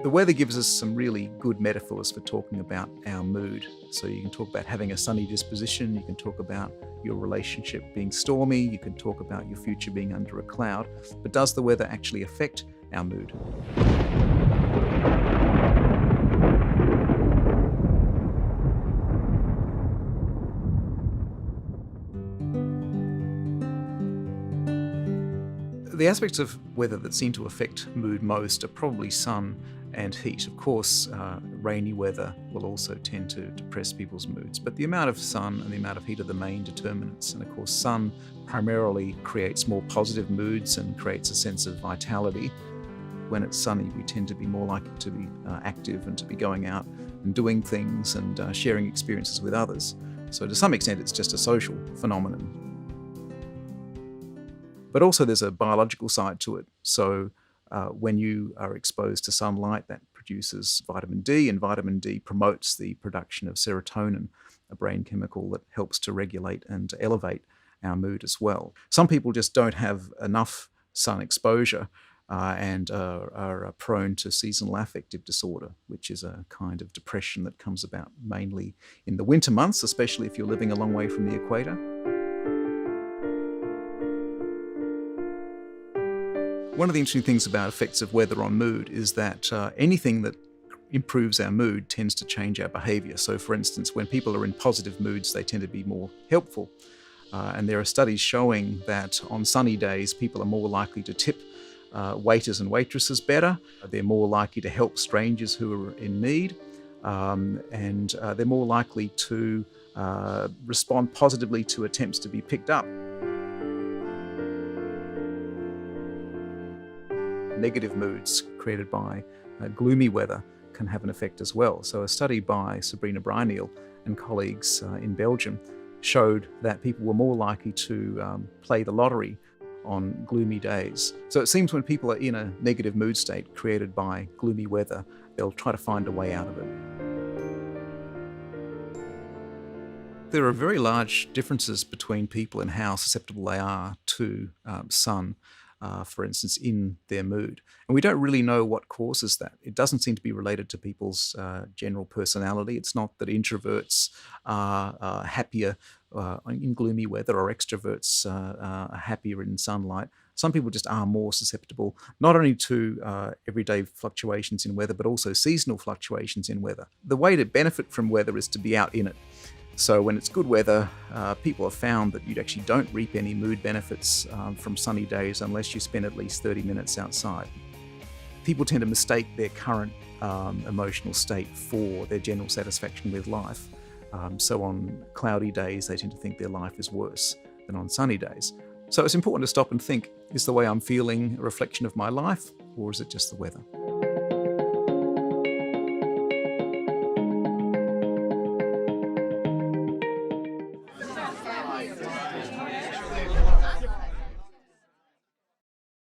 The weather gives us some really good metaphors for talking about our mood. So you can talk about having a sunny disposition, you can talk about your relationship being stormy, you can talk about your future being under a cloud. But does the weather actually affect our mood? The aspects of weather that seem to affect mood most are probably sun and heat. Of course, rainy weather will also tend to depress people's moods, but the amount of sun and the amount of heat are the main determinants. And of course, sun primarily creates more positive moods and creates a sense of vitality. When it's sunny, we tend to be more likely to be active and to be going out and doing things and sharing experiences with others. So to some extent, it's just a social phenomenon. But also there's a biological side to it. So when you are exposed to sunlight, that produces vitamin D, and vitamin D promotes the production of serotonin, a brain chemical that helps to regulate and elevate our mood as well. Some people just don't have enough sun exposure and are prone to seasonal affective disorder, which is a kind of depression that comes about mainly in the winter months, especially if you're living a long way from the equator. One of the interesting things about effects of weather on mood is that anything that improves our mood tends to change our behaviour. So for instance, when people are in positive moods, they tend to be more helpful. And there are studies showing that on sunny days, people are more likely to tip waiters and waitresses better. They're more likely to help strangers who are in need. And they're more likely to respond positively to attempts to be picked up. Negative moods created by gloomy weather can have an effect as well. So a study by Sabrina Bryniel and colleagues in Belgium showed that people were more likely to play the lottery on gloomy days. So it seems when people are in a negative mood state created by gloomy weather, they'll try to find a way out of it. There are very large differences between people in how susceptible they are to sun. For instance, in their mood. And we don't really know what causes that. It doesn't seem to be related to people's general personality. It's not that introverts are happier in gloomy weather or extroverts are happier in sunlight. Some people just are more susceptible, not only to everyday fluctuations in weather, but also seasonal fluctuations in weather. The way to benefit from weather is to be out in it. So when it's good weather, people have found that you actually don't reap any mood benefits from sunny days unless you spend at least 30 minutes outside. People tend to mistake their current emotional state for their general satisfaction with life. So on cloudy days, they tend to think their life is worse than on sunny days. So it's important to stop and think, is the way I'm feeling a reflection of my life, or is it just the weather?